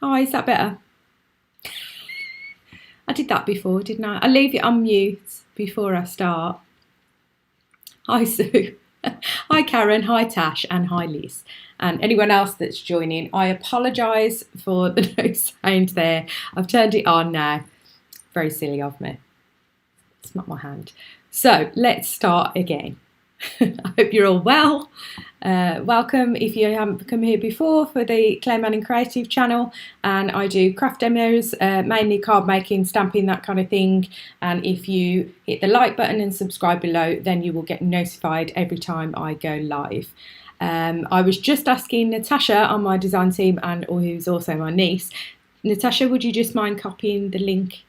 Hi, is that better? I did that before, didn't I? I leave it on mute before I start. Hi, Sue. Hi, Karen. Hi, Tash. And hi, Liz. And anyone else that's joining, I apologise for the no sound there. I've turned it on now. Very silly of me. It's not my hand. So let's start again. I hope you're all well. Welcome if you haven't come here before for the Claire Manning Creative channel, and I do craft demos, mainly card making, stamping, that kind of thing. And if you hit the like button and subscribe below, then you will get notified every time I go live. I was just asking Natasha on my design team, and who's also my niece. Natasha, would you just mind copying the link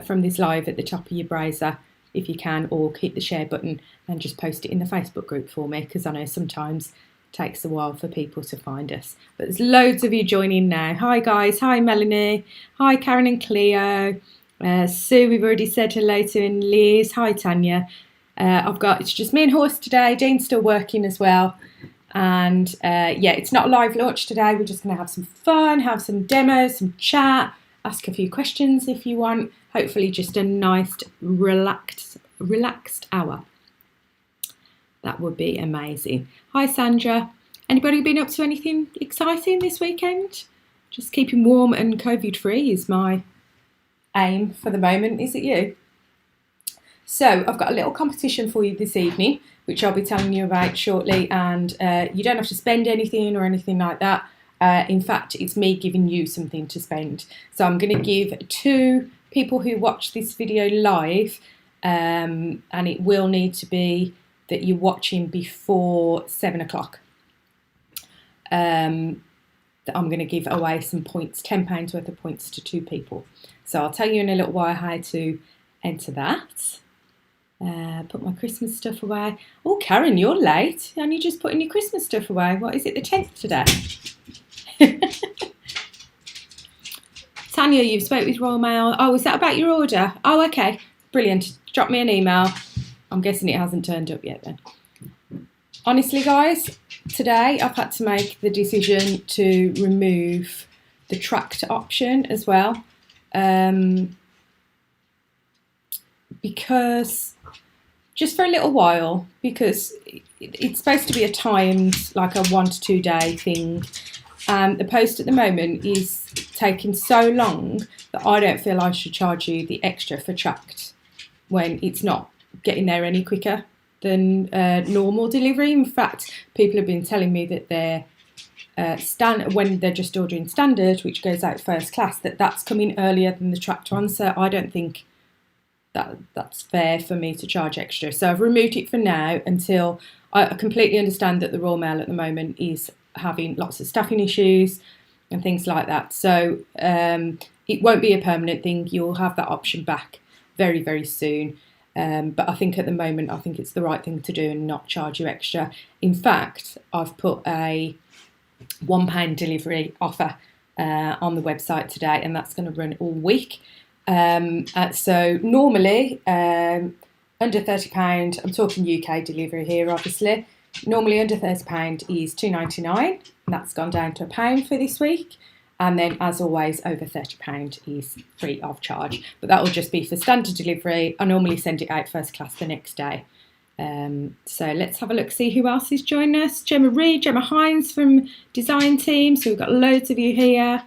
from this live at the top of your browser if you can, or hit the share button and just post it in the Facebook group for me, because I know sometimes it takes a while for people to find us. But there's loads of you joining now. Hi guys, hi Melanie, hi Karen and Cleo, Sue, we've already said hello to, and Liz, hi Tanya. It's just me and Horse today. Jane's still working as well. And yeah, it's not a live launch today. We're just going to have some fun, have some demos, some chat, ask a few questions if you want. Hopefully just a nice, relaxed hour. That would be amazing. Hi, Sandra. Anybody been up to anything exciting this weekend? Just keeping warm and COVID-free is my aim for the moment. Is it you? So I've got a little competition for you this evening, which I'll be telling you about shortly. And you don't have to spend anything or anything like that. In fact, it's me giving you something to spend. So I'm going to give 2 people who watch this video live, and it will need to be that you're watching before 7 o'clock. I'm going to give away some points, £10 worth of points to 2 people. So I'll tell you in a little while how to enter that. Put my Christmas stuff away. Oh, Karen, you're late. And you're just putting your Christmas stuff away. What is it, the 10th today? Tanya, you've spoke with Royal Mail. Oh, is that about your order? Oh, okay. Brilliant. Drop me an email. I'm guessing it hasn't turned up yet then. Honestly, guys, today I've had to make the decision to remove the tracked option as well. Because just for a little while, because it's supposed to be a timed, like a 1 to 2 day thing. And the post at the moment is taking so long that I don't feel I should charge you the extra for tracked when it's not getting there any quicker than normal delivery. In fact, people have been telling me that they're when they're just ordering standard, which goes out first class, that's coming earlier than the tracked one. So I don't think that's fair for me to charge extra. So I've removed it for now until I completely understand that the Royal Mail at the moment is having lots of staffing issues and things like that. So it won't be a permanent thing. You'll have that option back very, very soon. But I think at the moment, I think it's the right thing to do and not charge you extra. In fact, I've put a £1 delivery offer on the website today, and that's going to run all week. So normally under £30, I'm talking UK delivery here, obviously. Normally under £30 is £2.99. That's gone down to £1 for this week. And then, as always, over £30 is free of charge. But that will just be for standard delivery. I normally send it out first class the next day. So let's have a look, see who else is joining us. Gemma Reed, Gemma Hines from Design Team. So we've got loads of you here.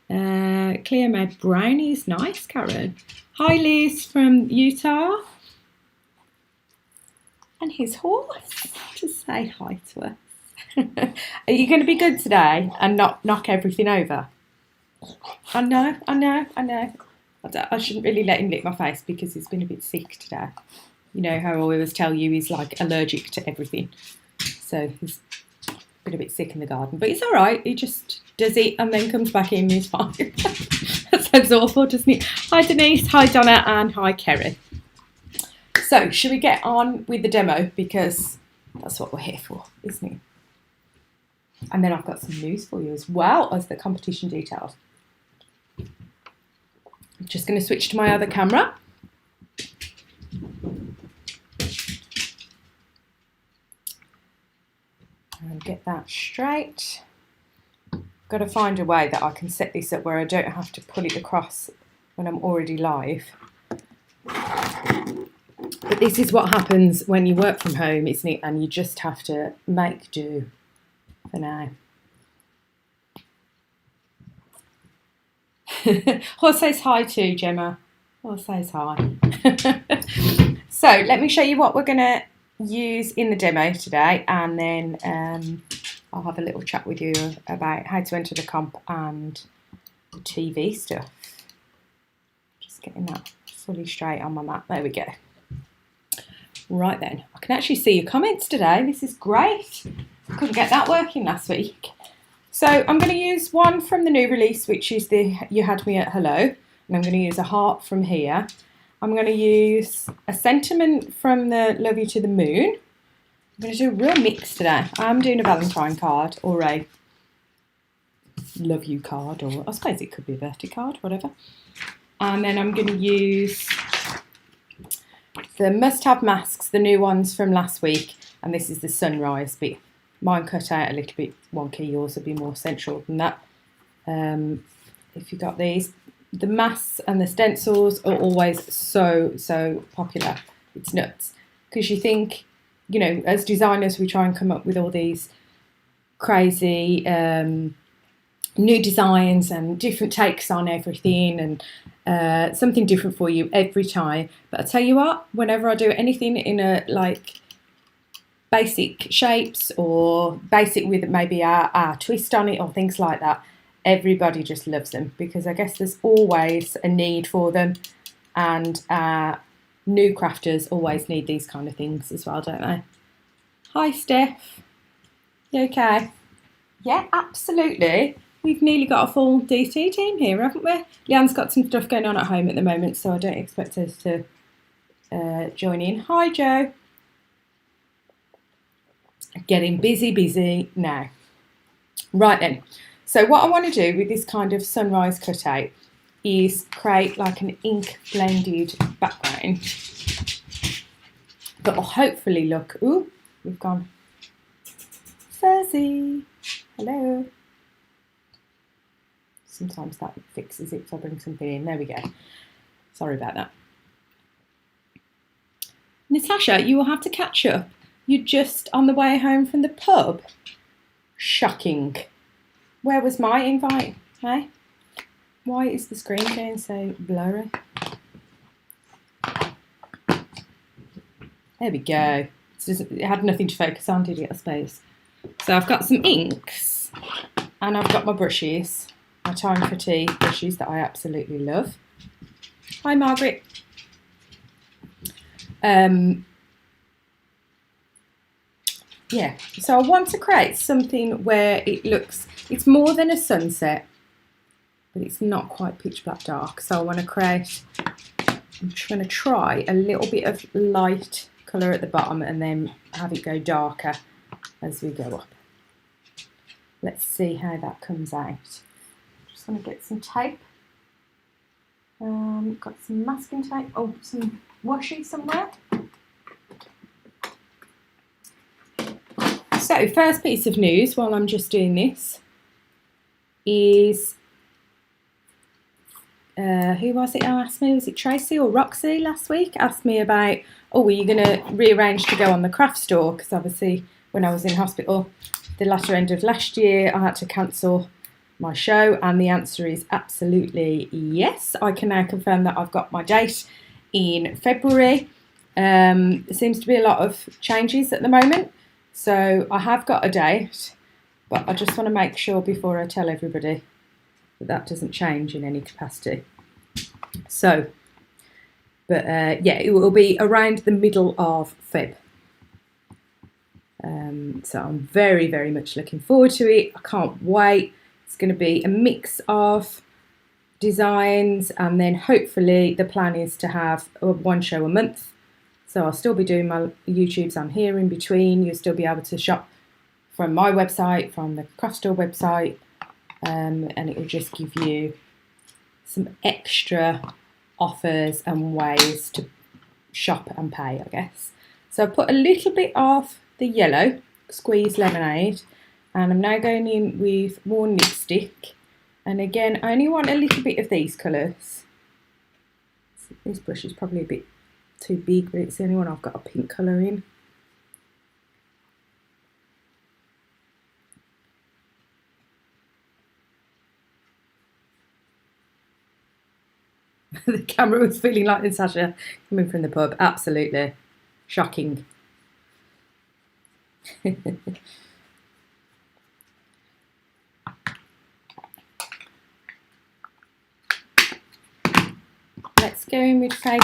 Cleo made brownies. Nice, Karen. Hi, Liz from Utah. And his horse. Just say hi to us. Are you going to be good today and not knock everything over? I know. I shouldn't really let him lick my face because he's been a bit sick today. You know how I always tell you he's like allergic to everything. So he's been a bit sick in the garden. But it's all right. He just does it and then comes back in and he's fine. That sounds awful, doesn't it? Hi, Denise. Hi, Donna. And hi, Kerry. So should we get on with the demo? Because that's what we're here for, isn't it? And then I've got some news for you as well as the competition details. I'm just going to switch to my other camera. And get that straight. got to find a way that I can set this up where I don't have to pull it across when I'm already live. But this is what happens when you work from home, isn't it? And you just have to make do for now. Horse says hi too, Gemma. Horse says hi. So let me show you what we're going to use in the demo today, and then I'll have a little chat with you about how to enter the comp and the TV stuff. Just getting that fully straight on my mat. There we go. Right then, I can actually see your comments today. This is great. I couldn't get that working last week. So I'm going to use one from the new release, which is the You Had Me at Hello. And I'm going to use a heart from here. I'm going to use a sentiment from the Love You to the Moon. I'm going to do a real mix today. I'm doing a Valentine card or a Love You card, or I suppose it could be a birthday card, whatever. And then I'm going to use the must-have masks, the new ones from last week. And this is the sunrise bit. Mine cut out a little bit wonky. Yours will be more central than that. If you got these. The masks and the stencils are always so popular. It's nuts. Because you think, you know, as designers, we try and come up with all these crazy new designs and different takes on everything, and something different for you every time. But I tell you what, whenever I do anything in a like basic shapes or basic with maybe our twist on it or things like that, everybody just loves them, because I guess there's always a need for them, and new crafters always need these kind of things as well, don't they? Hi Steph, you okay? Yeah, absolutely. We've nearly got a full DT team here, haven't we? Leanne's got some stuff going on at home at the moment, so I don't expect us to join in. Hi Joe. Getting busy now. Right then. So what I want to do with this kind of sunrise cutout is create like an ink blended background that will hopefully look, ooh, we've gone fuzzy. Hello. Sometimes that fixes it, so I'll bring something in. There we go. Sorry about that. Natasha, you will have to catch up. You're just on the way home from the pub. Shocking. Where was my invite? Hey? Why is the screen getting so blurry? There we go. It had nothing to focus on, did it, I suppose? So I've got some inks, and I've got my brushes, my Time for Tea brushes that I absolutely love. Hi, Margaret. Yeah, so I want to create something where it looks, it's more than a sunset, but it's not quite pitch black dark. So I want to create, I'm going to try a little bit of light colour at the bottom and then have it go darker as we go up. Let's see how that comes out. Just going to get some tape. Got some masking tape, oh, some washi somewhere. So, first piece of news while I'm just doing this is, who was it who asked me? Was it Tracy or Roxy last week? Asked me about, oh, were you going to rearrange to go on the craft store? Because obviously when I was in hospital, the latter end of last year, I had to cancel my show, and the answer is absolutely yes. I can now confirm that I've got my date in February. There seems to be a lot of changes at the moment. So I have got a date, but I just want to make sure before I tell everybody that that doesn't change in any capacity. So, but yeah, it will be around the middle of Feb. So I'm very much looking forward to it. I can't wait. It's going to be a mix of designs, and then hopefully the plan is to have one show a month. So I'll still be doing my YouTubes on here in between. You'll still be able to shop from my website, from the craft store website, and it will just give you some extra offers and ways to shop and pay, I guess. So I put a little bit of the yellow squeezed lemonade And I'm now going in with more lipstick. And again, I only want a little bit of these colours. This brush is probably a bit too big, but it's the only one I've got a pink colour in. The camera was feeling like Natasha coming from the pub. Absolutely shocking. Let's go in with faded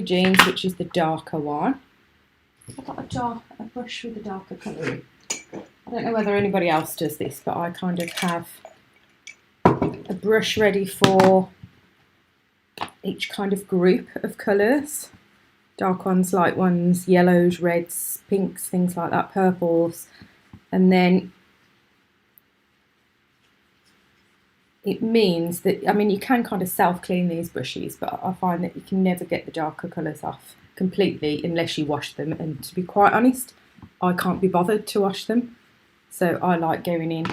jeans, which is the darker one. I've got a brush with a darker colour in. I don't know whether anybody else does this, but I kind of have a brush ready for each kind of group of colours. Dark ones, light ones, yellows, reds, pinks, things like that, purples. And then it means that, I mean, you can kind of self-clean these brushes, but I find that you can never get the darker colours off completely unless you wash them. And to be quite honest, I can't be bothered to wash them. So I like going in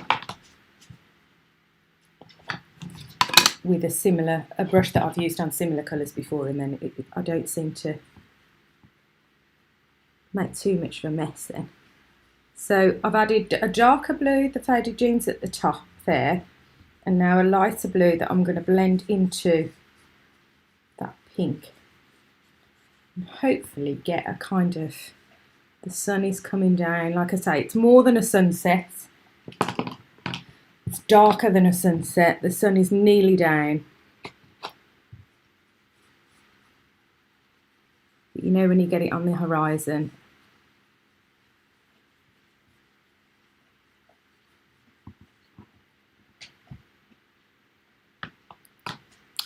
with a brush that I've used on similar colours before, and then I don't seem to make too much of a mess then. So I've added a darker blue, the faded jeans at the top there, and now a lighter blue that I'm going to blend into that pink. And hopefully get a kind of, the sun is coming down. Like I say, it's more than a sunset. It's darker than a sunset. The sun is nearly down. But you know when you get it on the horizon.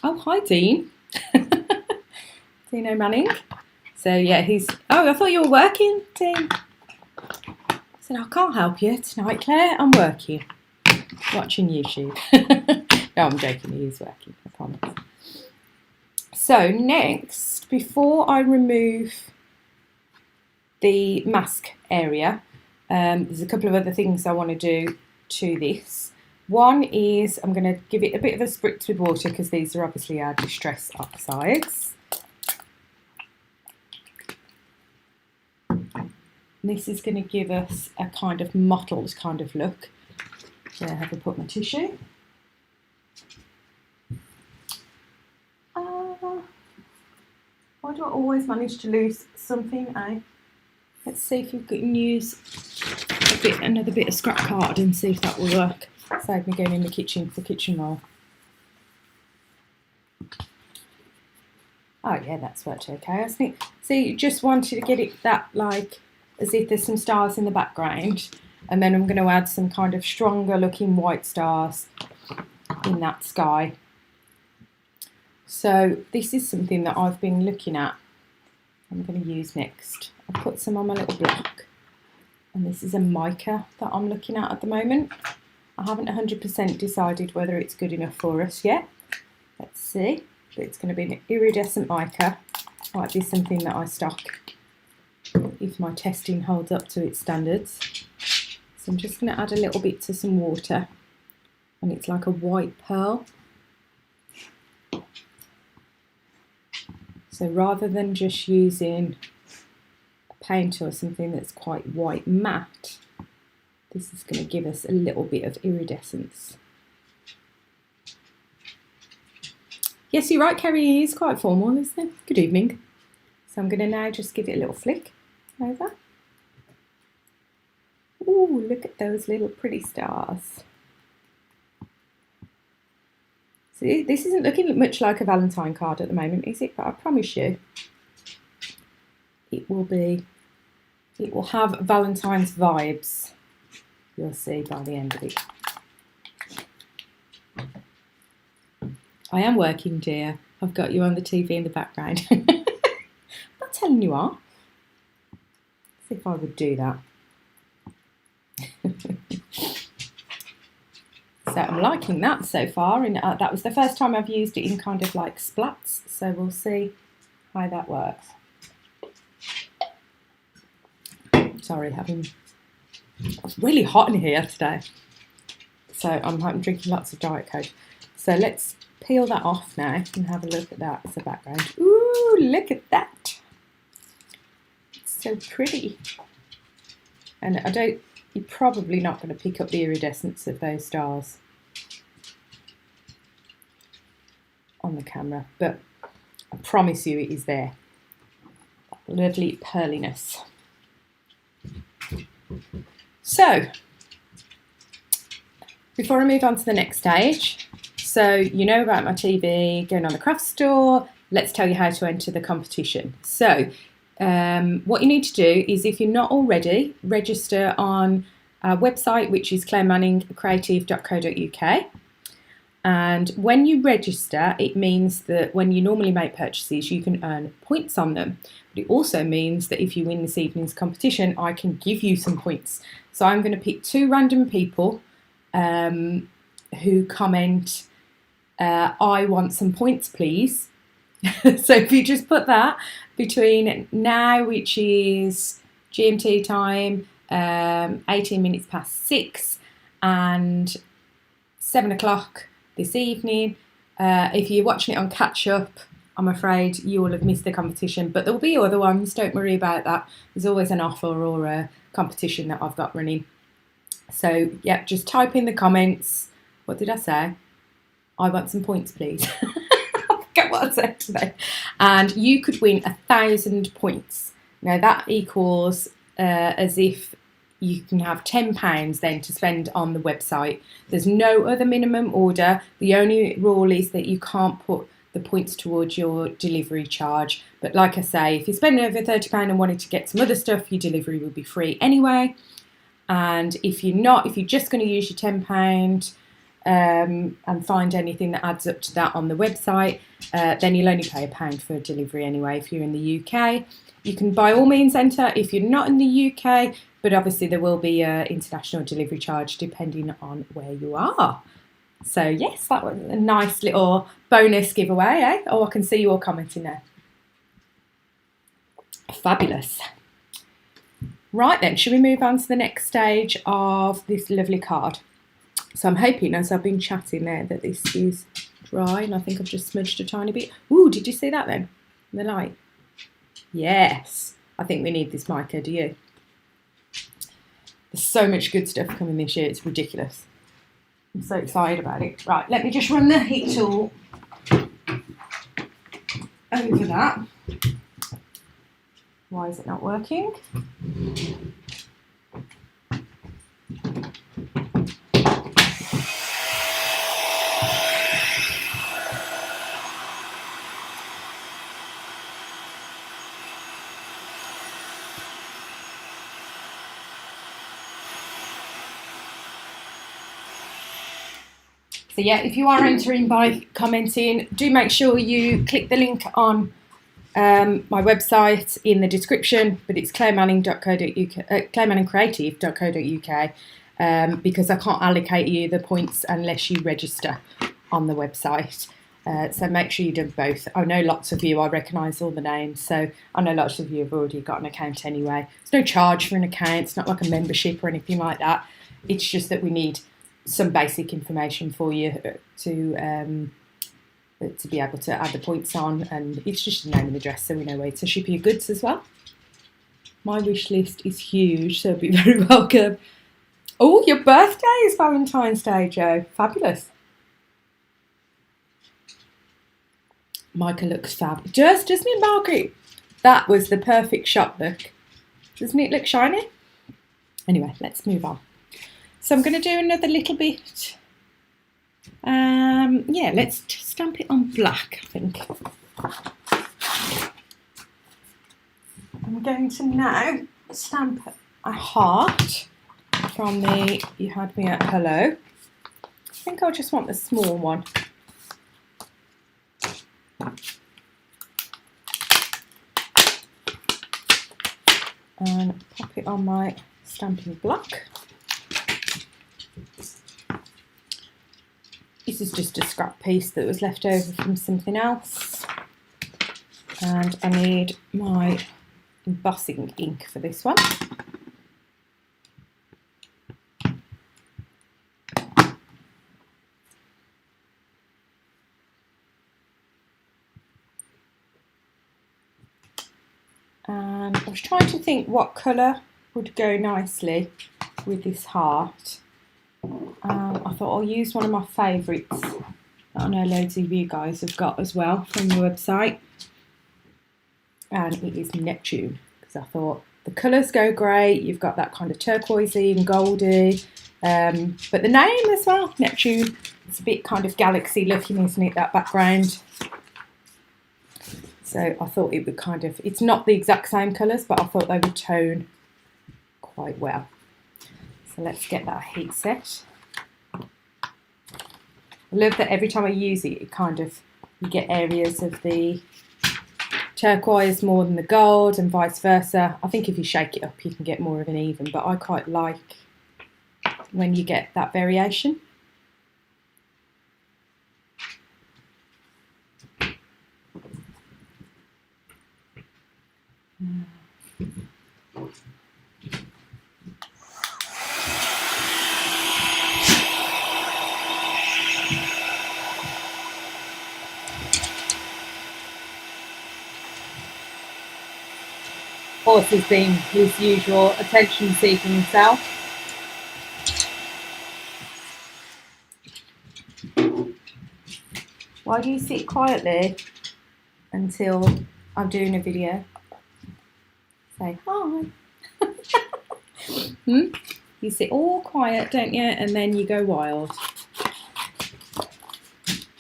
Oh, hi, Dean. Dino Manning. So, yeah, oh, I thought you were working, Dean. I said, I can't help you tonight, Claire. I'm working. Watching YouTube. No, I'm joking. He is working, I promise. So, next, before I remove the mask area, there's a couple of other things I want to do to this. One is I'm going to give it a bit of a spritz with water because these are obviously our distress oxides. This is going to give us a kind of mottled kind of look. So I have to put my tissue. Why do I always manage to lose something, eh? Let's see if we can use another bit of scrap card and see if that will work. Save me going in the kitchen for kitchen roll. Oh yeah, that's worked okay. I think. See, you just wanted to get it that like as if there's some stars in the background, and then I'm going to add some kind of stronger looking white stars in that sky. So this is something that I've been looking at. I'm going to use next. I've put some on my little block, and this is a mica that I'm looking at the moment. I haven't 100% decided whether it's good enough for us yet. Let's see. But it's going to be an iridescent mica. Might be something that I stock if my testing holds up to its standards. So I'm just going to add a little bit to some water, and it's like a white pearl. So rather than just using a paint or something that's quite white matte, this is going to give us a little bit of iridescence. Yes, you're right, Kerry, it is quite formal, isn't it? Good evening. So I'm going to now just give it a little flick over. Ooh, look at those little pretty stars. See, this isn't looking much like a Valentine card at the moment, is it? But I promise you, it will have Valentine's vibes. You'll see by the end of it. I am working, dear. I've got you on the TV in the background. I'm not telling you off. See if I would do that. So I'm liking that so far, and that was the first time I've used it in kind of like splats, so we'll see how that works. Sorry, having It's really hot in here today. So I'm drinking lots of Diet Coke. So let's peel that off now and have a look at that as a background. Ooh, look at that. It's so pretty. And you're probably not going to pick up the iridescence of those stars on the camera, but I promise you it is there. Lovely pearliness. So, before I move on to the next stage, so you know about my TV, going on the craft store, let's tell you how to enter the competition. So, what you need to do is, if you're not already, register on our website, which is clairemanningcreative.co.uk. And when you register, it means that when you normally make purchases, you can earn points on them. But it also means that if you win this evening's competition, I can give you some points. So I'm going to pick 2 random people who comment, I want some points, please. So if you just put that between now, which is GMT time, 18 minutes past 6, and 7 o'clock this evening. If you're watching it on catch up, I'm afraid you will have missed the competition, but there will be other ones, don't worry about that. There's always an offer or a competition that I've got running. So yeah, just type in the comments, what did I say? I want some points, please. I forget what I said today. And you could win 1,000 points. Now that equals as if you can have £10 then to spend on the website. There's no other minimum order. The only rule is that you can't put the points towards your delivery charge. But like I say, if you spend over £30 and wanted to get some other stuff, your delivery will be free anyway. And if you're just going to use your £10 and find anything that adds up to that on the website, then you'll only pay £1 for delivery anyway if you're in the UK. You can by all means enter if you're not in the UK, but obviously there will be an international delivery charge depending on where you are. So yes, that was a nice little bonus giveaway, eh? Oh, I can see you all commenting there. Fabulous. Right then, should we move on to the next stage of this lovely card? So I'm hoping, as I've been chatting there, that this is dry, and I think I've just smudged a tiny bit. Ooh, did you see that then? The light. Yes, I think we need this mica, do you? There's so much good stuff coming this year, it's ridiculous. I'm so excited about it. Right, let me just run the heat tool over that. Why is it not working? So yeah, if you are entering by commenting, do make sure you click the link on my website in the description, but it's clairemanningcreative.co.uk, because I can't allocate you the points unless you register on the website. So make sure you do both. I know lots of you, I recognise all the names, so I know lots of you have already got an account anyway. There's no charge for an account, it's not like a membership or anything like that. It's just that we need some basic information for you to be able to add the points on, and it's just your name and address so we know where to ship your goods as well. My wish list is huge, so be very welcome. Oh, your birthday is Valentine's Day, Joe. Fabulous. Micah looks fab. Just, doesn't it, Margaret? That was the perfect shot look. Doesn't it look shiny? Anyway, let's move on. So I'm going to do another little bit. Yeah, let's stamp it on black, I think. I'm going to now stamp a heart from the You Had Me at Hello. I think I'll just want the small one. And pop it on my stamping block. This is just a scrap piece that was left over from something else. And I need my embossing ink for this one. And I was trying to think what colour would go nicely with this heart. I thought I'll use one of my favourites that I know loads of you guys have got as well from the website. And it is Neptune, because I thought the colours go great. You've got that kind of turquoisey and goldy, but the name as well, Neptune, it's a bit kind of galaxy looking, isn't it, that background? So I thought it would kind of, it's not the exact same colours, but I thought they would tone quite well. So let's get that heat set. I love that every time I use it, it kind of, you get areas of the turquoise more than the gold and vice versa. I think if you shake it up, you can get more of an even, but I quite like when you get that variation. Horse has been his usual attention-seeking self. Why do you sit quietly until I'm doing a video? Say hi. You sit all quiet, don't you? And then you go wild.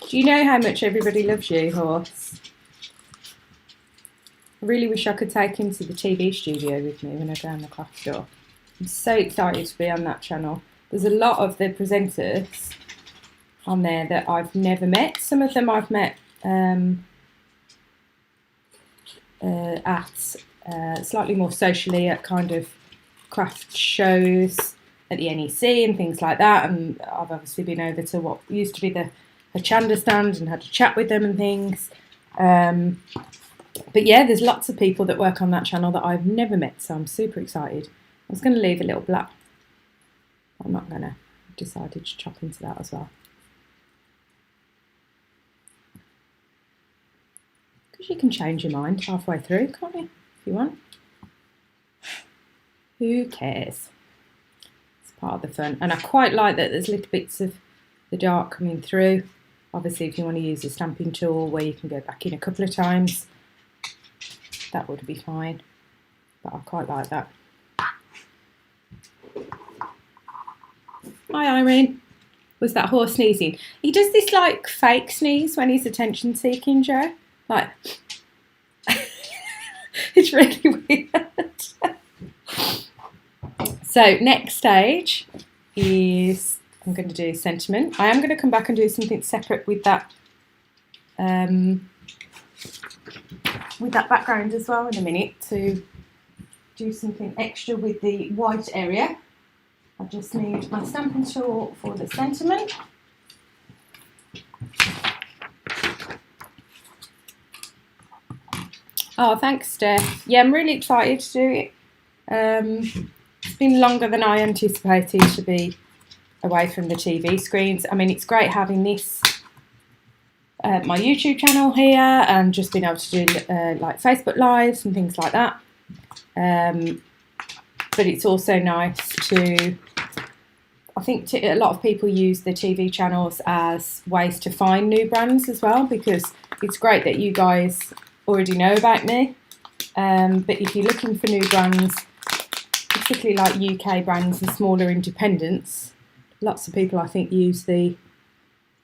Do you know how much everybody loves you, Horse? I really wish I could take him to the TV studio with me when I go on the craft store. I'm so excited to be on that channel. There's a lot of the presenters on there that I've never met. Some of them I've met at slightly more socially at kind of craft shows at the NEC and things like that. And I've obviously been over to what used to be the Chanda stand and had a chat with them and things. But yeah, there's lots of people that work on that channel that I've never met, so I'm super excited. I was going to leave a little black. I'm not going to. I've decided to chop into that as well. Because you can change your mind halfway through, can't you? If you want. Who cares? It's part of the fun. And I quite like that there's little bits of the dark coming through. Obviously, if you want to use a stamping tool where you can go back in a couple of times, that would be fine. But I quite like that. Hi, Irene. Was that horse sneezing? He does this like fake sneeze when he's attention seeking, Joe. Like, it's really weird. So next stage is I'm going to do sentiment. I am going to come back and do something separate with that background as well in a minute to do something extra with the white area. I just need my stamping tool for the sentiment. Oh, thanks, Steph. Yeah, I'm really excited to do it. It's been longer than I anticipated to be away from the TV screens. I mean, it's great having this, my YouTube channel here, and just being able to do like Facebook Lives and things like that. But it's also nice to, I think a lot of people use the TV channels as ways to find new brands as well, because it's great that you guys already know about me. But if you're looking for new brands, particularly like UK brands and smaller independents, lots of people I think use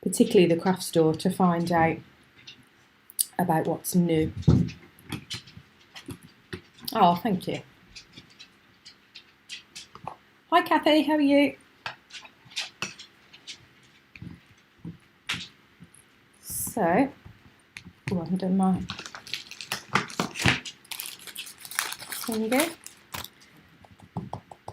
particularly the craft store to find out about what's new. Oh, thank you. Hi Kathy, how are you? So, I haven't done mine. There you go.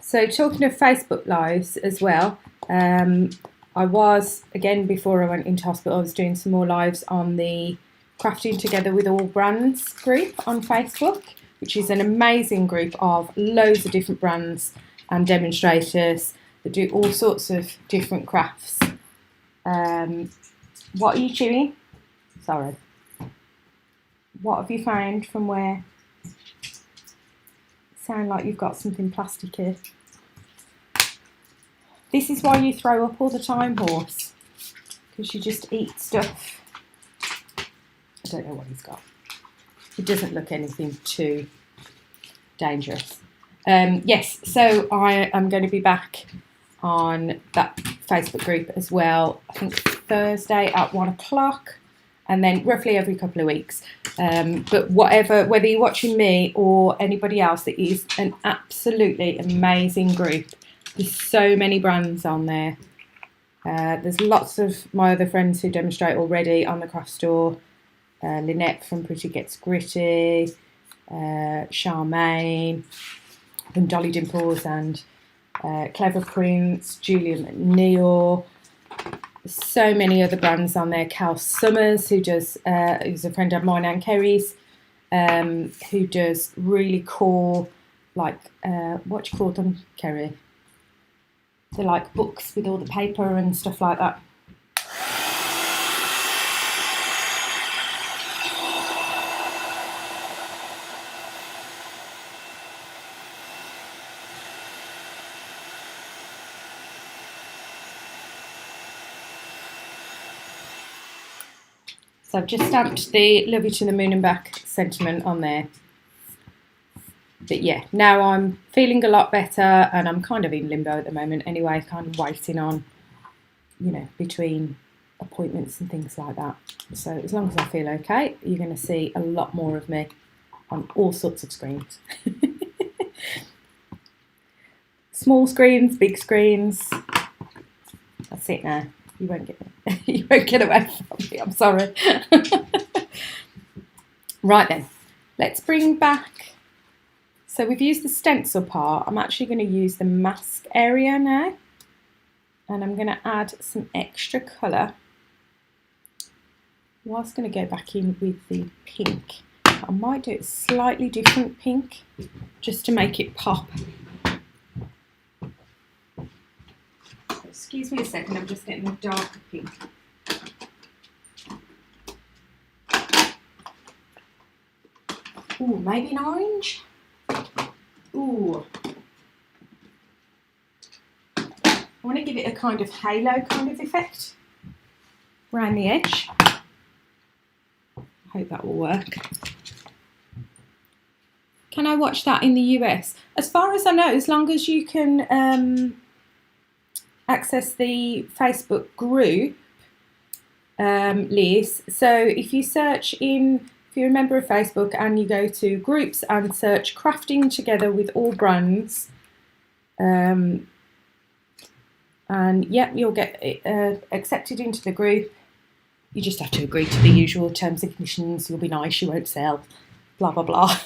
So talking of Facebook Lives as well, I was, again, before I went into hospital, I was doing some more lives on the Crafting Together with All Brands group on Facebook, which is an amazing group of loads of different brands and demonstrators that do all sorts of different crafts. What are you chewing? Sorry. What have you found from where sound like you've got something plasticky. This is why you throw up all the time, horse, because you just eat stuff. I don't know what he's got. It doesn't look anything too dangerous. Yes, so I am going to be back on that Facebook group as well, I think Thursday at 1 o'clock, and then roughly every couple of weeks. But whether you're watching me or anybody else, it is an absolutely amazing group. There's so many brands on there. There's lots of my other friends who demonstrate already on the craft store. Lynette from Pretty Gets Gritty, Charmaine from Dolly Dimples and Clever Prints, Julia McNeil. So many other brands on there. Cal Summers, who's a friend of mine and Kerry's, who does really cool, like, what do you call them, Kerry? They're like books with all the paper and stuff like that. So I've just stamped the Love You to the Moon and Back sentiment on there. But yeah, now I'm feeling a lot better, and I'm kind of in limbo at the moment anyway, kind of waiting on, between appointments and things like that. So as long as I feel okay, you're going to see a lot more of me on all sorts of screens. Small screens, big screens. That's it now. You won't get away from me, I'm sorry. Right then, let's bring back. So we've used the stencil part. I'm actually going to use the mask area now. And I'm going to add some extra colour. I was going to go back in with the pink. I might do a slightly different pink, just to make it pop. Excuse me a second, I'm just getting a darker pink. Ooh, maybe an orange? Ooh. I want to give it a kind of halo kind of effect around the edge. I hope that will work. Can I watch that in the US? As far as I know, as long as you can access the Facebook group, Liz. So if you search if you're a member of Facebook and you go to groups and search Crafting Together with All Brands, and yep, you'll get accepted into the group. You just have to agree to the usual terms and conditions. You'll be nice, you won't sell, blah, blah, blah.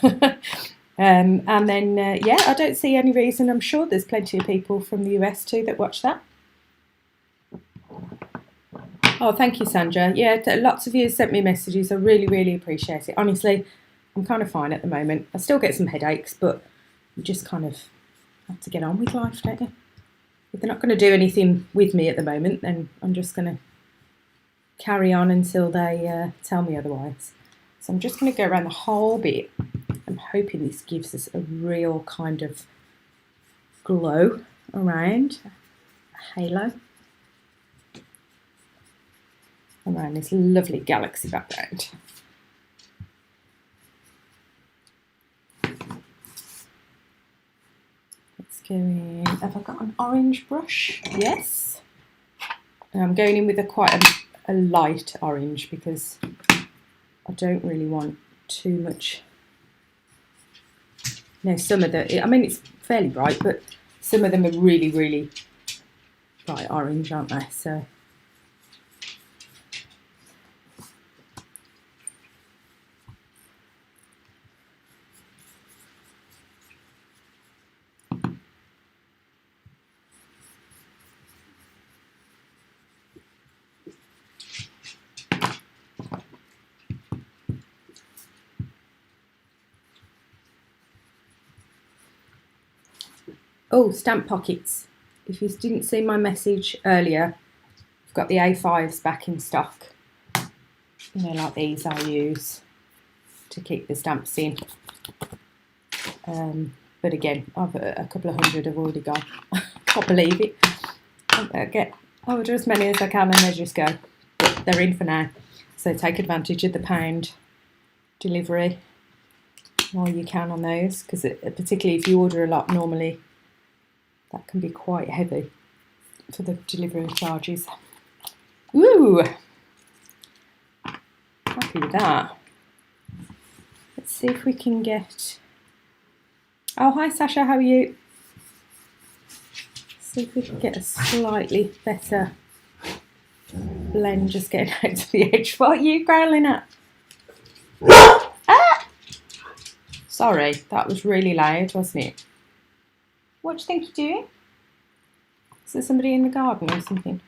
And then, yeah, I don't see any reason. I'm sure there's plenty of people from the US too that watch that. Oh, thank you, Sandra. Yeah, lots of you sent me messages. I really, really appreciate it. Honestly, I'm kind of fine at the moment. I still get some headaches, but you just kind of have to get on with life, don't you? If they're not going to do anything with me at the moment, then I'm just going to carry on until they tell me otherwise. So I'm just going to go around the whole bit. I'm hoping this gives us a real kind of glow around, a halo around this lovely galaxy background. Let's go in. Have I got an orange brush? Yes. And I'm going in with quite a light orange because I don't really want too much. No, some of the, I mean, it's fairly bright, but some of them are really, really bright orange, aren't they? So. Oh, stamp pockets. If you didn't see my message earlier, I've got the A5s back in stock. You know, like these I use to keep the stamps in. But again, I've a couple of hundred have already gone. Can't believe it. I order as many as I can and they just go. But they're in for now. So take advantage of the pound delivery while you can on those, because particularly if you order a lot normally, that can be quite heavy for the delivery charges. Ooh! Happy with that. Let's see if we can get... Oh, hi Sasha, how are you? See if we can get a slightly better blend just getting out to the edge. What are you growling at? Ah! Sorry, that was really loud, wasn't it? What do you think you're doing? Is there somebody in the garden or something?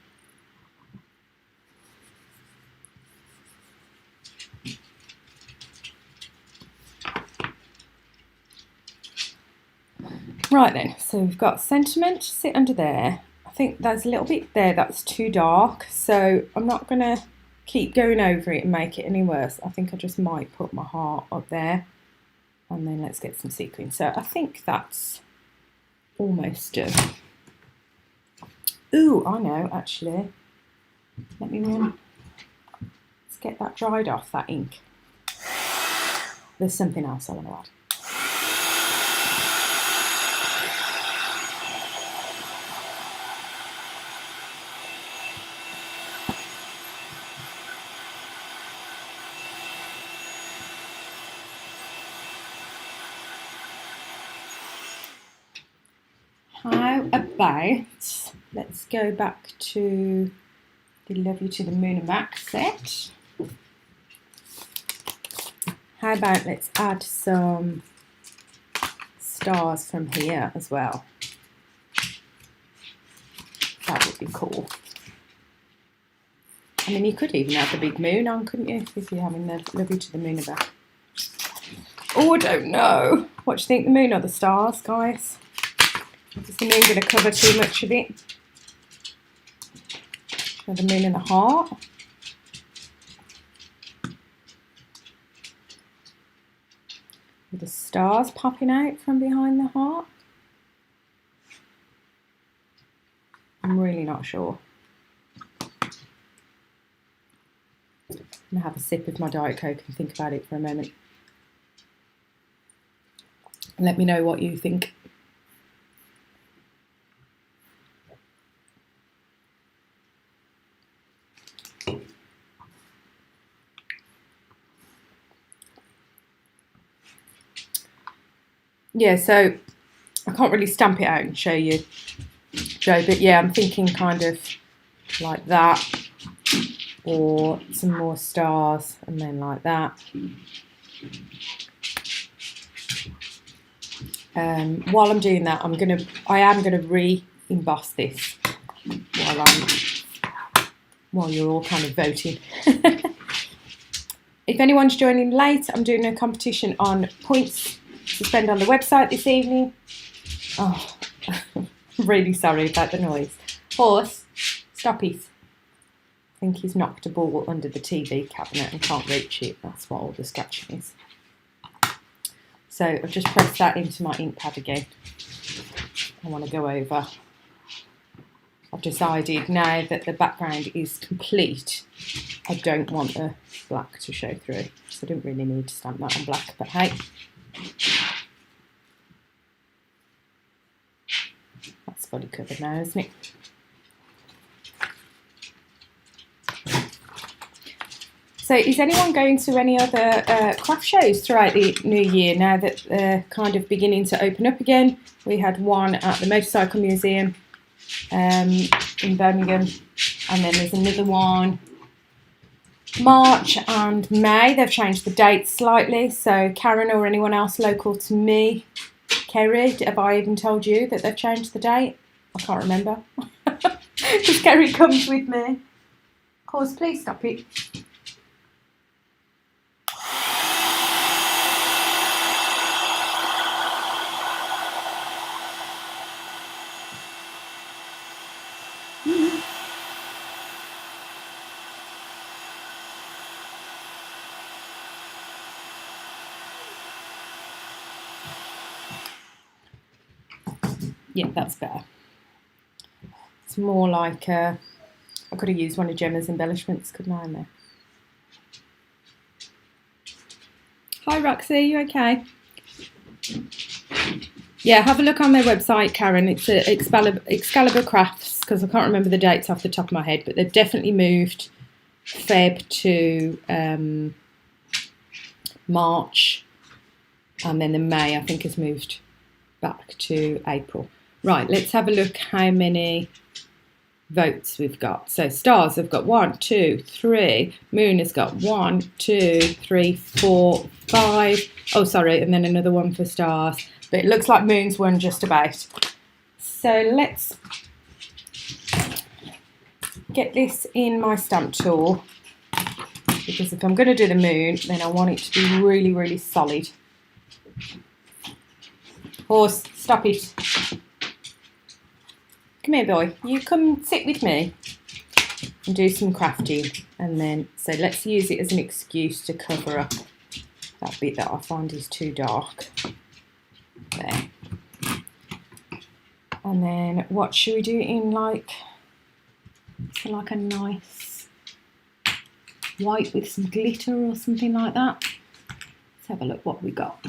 Right then, so we've got sentiment, sit under there. I think there's a little bit there that's too dark, so I'm not going to keep going over it and make it any worse. I think I just might put my heart up there, and then let's get some sequin. So I think that's almost done. Ooh, I know, actually. Let me let's get that dried off, that ink. There's something else I want to add. How about, let's go back to the Love You to the Moon and Back set. How about let's add some stars from here as well. That would be cool. I mean, you could even have the big moon on, couldn't you? If you're having the Love You to the Moon and Back. Oh, I don't know. What do you think, the moon or the stars, guys? Is the moon going to cover too much of it? Or the moon and the heart? With the stars popping out from behind the heart? I'm really not sure. I'm going to have a sip of my Diet Coke and think about it for a moment. And let me know what you think. Yeah, so I can't really stamp it out and show you, Joe, but yeah, I'm thinking kind of like that, or some more stars, and then like that. While I'm doing that, I am gonna re-emboss this while you're all kind of voting. If anyone's joining late, I'm doing a competition on points to spend on the website this evening. Oh, I'm really sorry about the noise. Horse, stop it. I think he's knocked a ball under the TV cabinet and can't reach it. That's what all the scratching is. So I've just pressed that into my ink pad again. I want to go over. I've decided now that the background is complete, I don't want the black to show through. So I don't really need to stamp that on black, but hey. That's fully covered now, isn't it? So is anyone going to any other craft shows throughout the new year now that they're kind of beginning to open up again? We had one at the Motorcycle Museum in Birmingham, and then there's another one March and May. They've changed the dates slightly, so Karen or anyone else local to me, Kerry, have I even told you that they've changed the date? I can't remember because Kerry comes with me. Of course, please stop it. Yeah, that's better. It's more like, I could have used one of Gemma's embellishments, couldn't I, in there? Hi, Roxy, you okay? Yeah, have a look on their website, Karen. It's Excalibur Crafts, because I can't remember the dates off the top of my head, but they've definitely moved Feb to March, and then the May, I think, has moved back to April. Right, let's have a look how many votes we've got. So stars have got 1, 2, 3. Moon has got 1, 2, 3, 4, 5. Oh, sorry, and then another one for stars. But it looks like Moon's won just about. So let's get this in my stamp tool, because if I'm going to do the Moon, then I want it to be really, really solid. Horse, stop it. Come here, boy. You come sit with me and do some crafting. And then, so let's use it as an excuse to cover up that bit that I find is too dark. There. And then what should we do in like a nice white with some glitter or something like that? Let's have a look what we got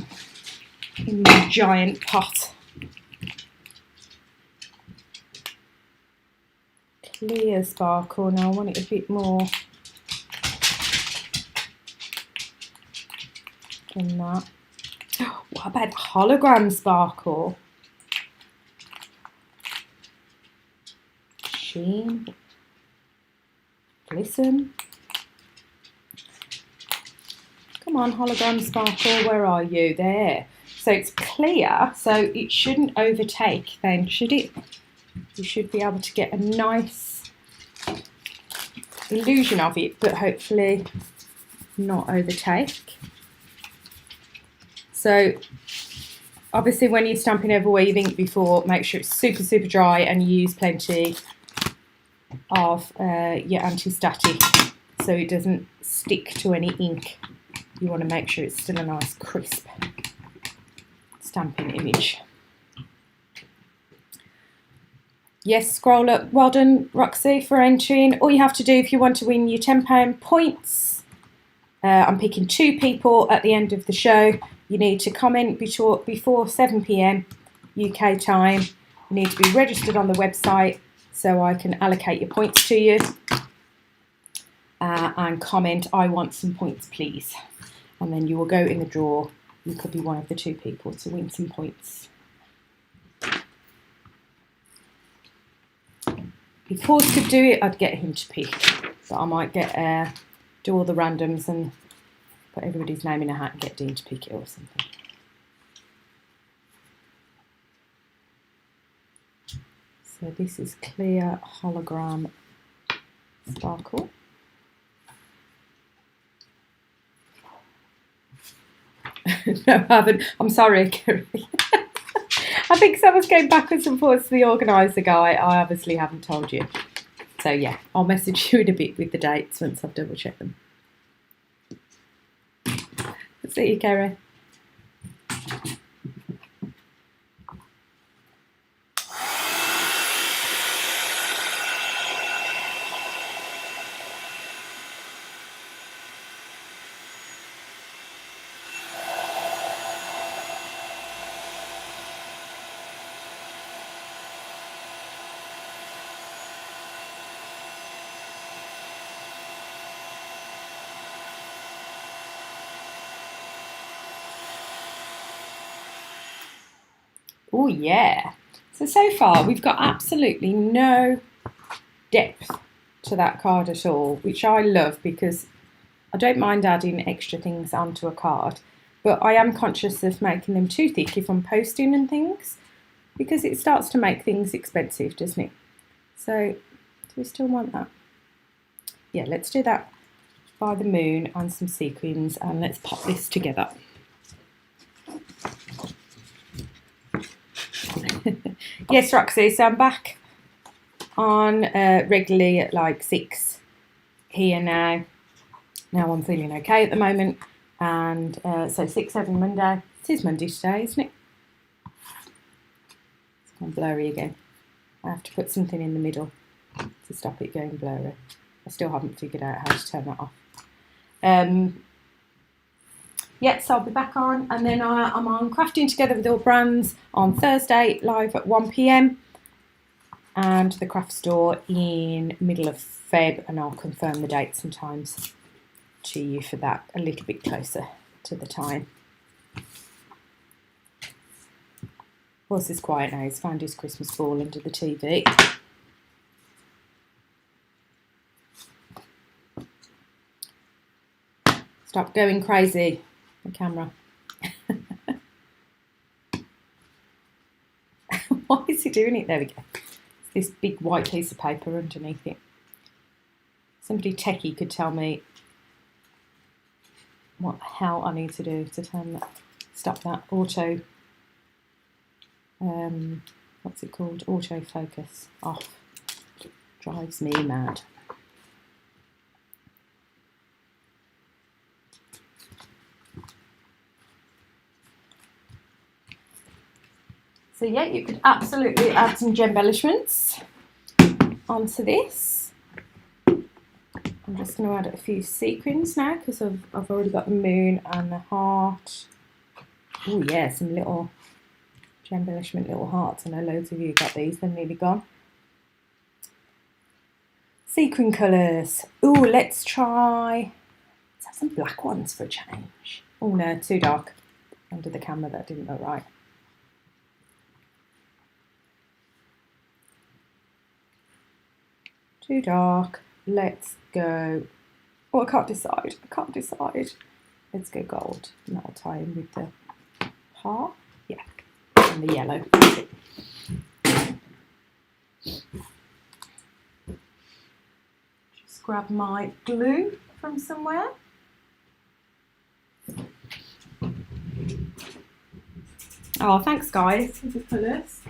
in my giant pot. Clear sparkle. Now I want it a bit more than that. What about hologram sparkle? Sheen. Glisten. Come on, hologram sparkle, where are you? There. So it's clear, so it shouldn't overtake then, should it? You should be able to get a nice illusion of it, but hopefully not overtake. So obviously when you're stamping over where you've inked before, make sure it's super, super dry and you use plenty of your anti-static so it doesn't stick to any ink. You want to make sure it's still a nice crisp stamping image. Yes, scroll up. Well done, Roxy, for entering. All you have to do if you want to win your £10 points, I'm picking 2 people at the end of the show. You need to comment before 7 p.m. UK time. You need to be registered on the website so I can allocate your points to you. And comment, I want some points, please. And then you will go in the draw. You could be one of the 2 people to win some points. If Horse could do it, I'd get him to pick. But I might do all the randoms and put everybody's name in a hat and get Dean to pick it or something. So this is clear hologram sparkle. No, I haven't. I'm sorry, Kerry. I think someone's going backwards and forwards to the organiser guy. I obviously haven't told you. So yeah, I'll message you in a bit with the dates once I've double checked them. See you, Kerry. Oh yeah. So far we've got absolutely no depth to that card at all, which I love because I don't mind adding extra things onto a card, but I am conscious of making them too thick if I'm posting and things, because it starts to make things expensive, doesn't it? So do we still want that? Yeah, let's do that by the moon and some sequins, and let's pop this together. Yes, Roxy, so I'm back on regularly at like 6 here now. Now I'm feeling okay at the moment, and so 6, 7 Monday. It is Monday today, isn't it? gone blurry again. I have to put something in the middle to stop it going blurry. I still haven't figured out how to turn that off. Yes, I'll be back on, and then I'm on Crafting Together with All Brands on Thursday, live at 1 p.m. and the craft store in middle of Feb, and I'll confirm the dates and times to you for that a little bit closer to the time. Horse is quiet now, he's found his Christmas ball under the TV. Stop going crazy, the camera. Why is he doing it? There we go. This big white piece of paper underneath it. Somebody techie could tell me what the hell I need to do to turn that, stop that auto, what's it called? Autofocus off. Drives me mad. So yeah, you could absolutely add some gembellishments onto this. I'm just going to add a few sequins now because I've already got the moon and the heart. Oh yeah, some little gembellishment little hearts. I know loads of you got these, they're nearly gone. Sequin colours. Oh, let's have some black ones for a change. Oh no, too dark. Under the camera, that didn't look right. Too dark. Let's go. Oh, I can't decide. Let's go gold. And that'll tie in with the heart. Yeah. And the yellow. Just grab my glue from somewhere. Oh, thanks guys for the colours.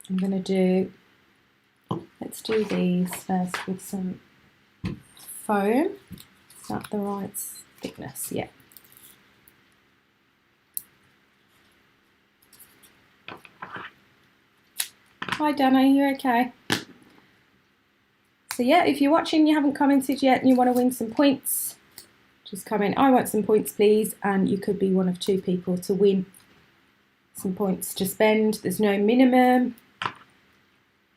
I'm going to let's do these first with some foam. Is that the right thickness? Yeah. Hi Dana, are you okay? So yeah, if you're watching and you haven't commented yet and you want to win some points, just comment, I want some points please, and you could be one of 2 people to win some points to spend. There's no minimum.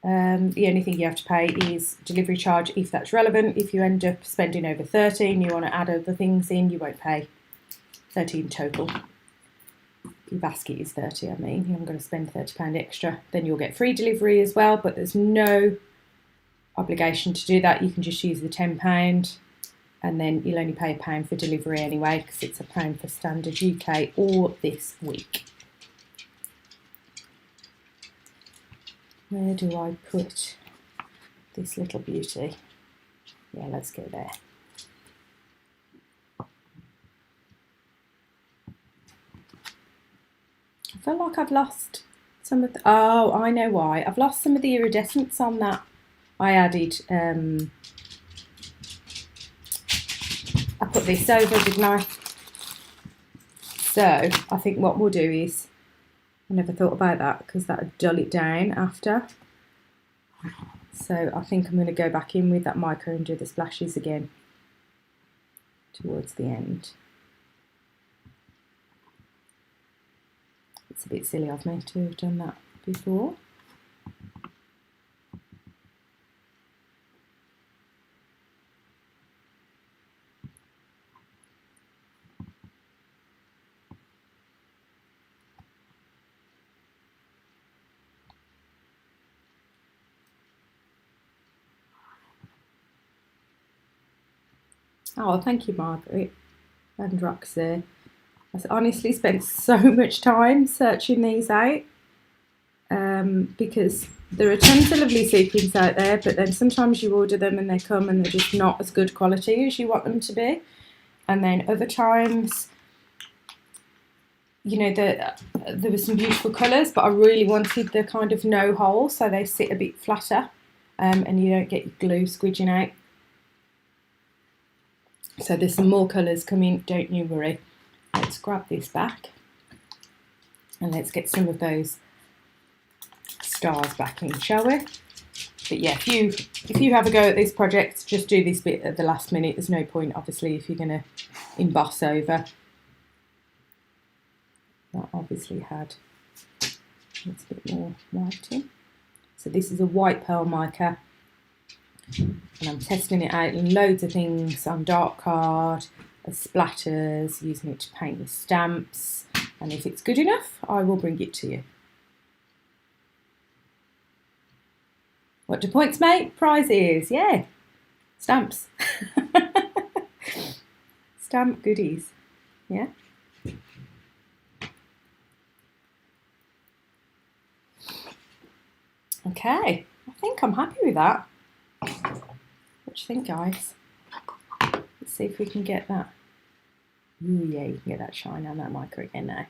The only thing you have to pay is delivery charge if that's relevant. If you end up spending over 30 and you want to add other things in, you won't pay 30 in total. Your basket is 30, I mean. I'm going to spend £30 extra. Then you'll get free delivery as well, but there's no obligation to do that. You can just use the £10 and then you'll only pay £1 for delivery anyway because it's £1 for standard UK or this week. Where do I put this little beauty? Yeah, let's go there. I feel like I've lost some of the, oh, I know why. I've lost some of the iridescence on that. I added, I put this over, didn't I? So I think what we'll do is, I never thought about that because that would dull it down after. So I think I'm going to go back in with that mica and do the splashes again towards the end. It's a bit silly of me to have done that before. Oh, thank you, Margaret and Roxy. I honestly spent so much time searching these out because there are tons of lovely sequins out there, but then sometimes you order them and they come and they're just not as good quality as you want them to be. And then other times, you know, there were some beautiful colours, but I really wanted the kind of no hole, so they sit a bit flatter and you don't get your glue squidging out. So there's some more colours coming, don't you worry. Let's grab this back and let's get some of those stars back in, shall we? But yeah, if you have a go at this project, just do this bit at the last minute. There's no point, obviously, if you're going to emboss over. That obviously had a bit more whiting. So this is a white pearl mica, and I'm testing it out in loads of things on dark card, as splatters, using it to paint with stamps, and if it's good enough, I will bring it to you. What do points make? Prizes, yeah. Stamps. Stamp goodies, yeah. Okay, I think I'm happy with that. What do you think, guys? Let's see if we can get that. Ooh, yeah, you can get that shine on that mica again now.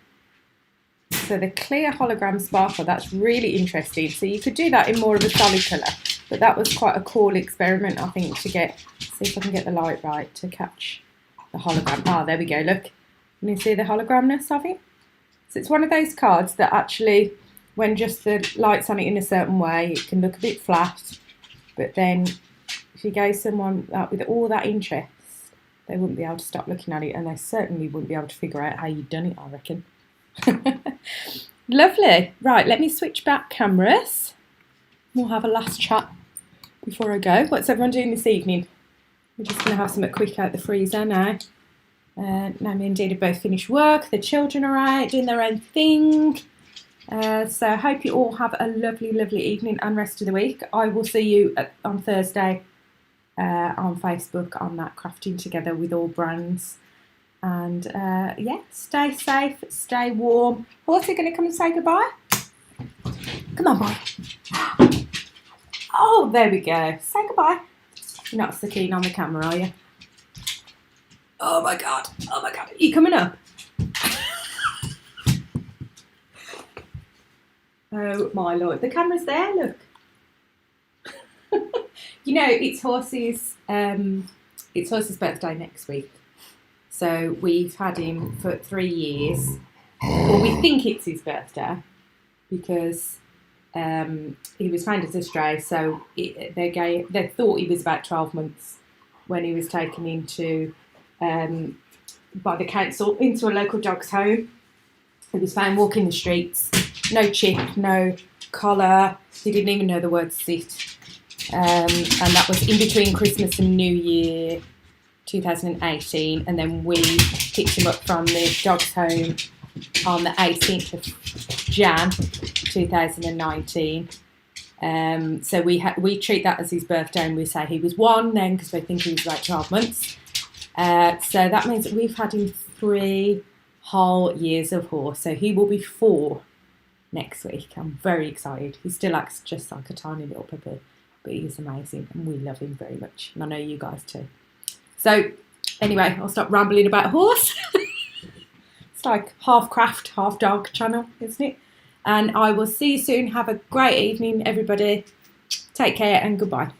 So the clear hologram sparkle, that's really interesting. So you could do that in more of a solid colour, but that was quite a cool experiment, I think, to get, see if I can get the light right to catch the hologram. Ah, there we go, look. Can you see the hologramness of it? So it's one of those cards that actually, when just the light's on it in a certain way, it can look a bit flat, but then if you gave someone that with all that interest, they wouldn't be able to stop looking at it, and they certainly wouldn't be able to figure out how you'd done it, I reckon. Lovely. Right, let me switch back cameras. We'll have a last chat before I go. What's everyone doing this evening? We're just going to have something quick out the freezer now. Naomi and Dee have both finished work. The children are out doing their own thing. So I hope you all have a lovely, lovely evening and rest of the week. I will see you on Thursday on Facebook on that Crafting Together with All Brands. And yeah, stay safe, stay warm. Horsey, going to come and say goodbye? Come on, boy. Oh, there we go. Say goodbye. You're not so keen on the camera, are you? Oh my God. Oh my God. Are you coming up? Oh my Lord. The camera's there, look. You know, it's Horsey's birthday next week. So we've had him for 3 years. Well, we think it's his birthday because he was found as a stray. So they thought he was about 12 months when he was taken into by the council into a local dog's home. He was found walking the streets, no chip, no collar. He didn't even know the word sit. And that was in between Christmas and New Year 2018, and then we picked him up from the dog's home on the 18th of Jan 2019. So we treat that as his birthday, and we say he was 1 then because they think he was about 12 months. So that means that we've had him 3 whole years of horse. So he will be 4 next week. I'm very excited. He still acts just like a tiny little puppy, but he's amazing and we love him very much. And I know you guys too. So anyway, I'll stop rambling about horse. It's like half craft, half dog channel, isn't it? And I will see you soon. Have a great evening, everybody. Take care and goodbye.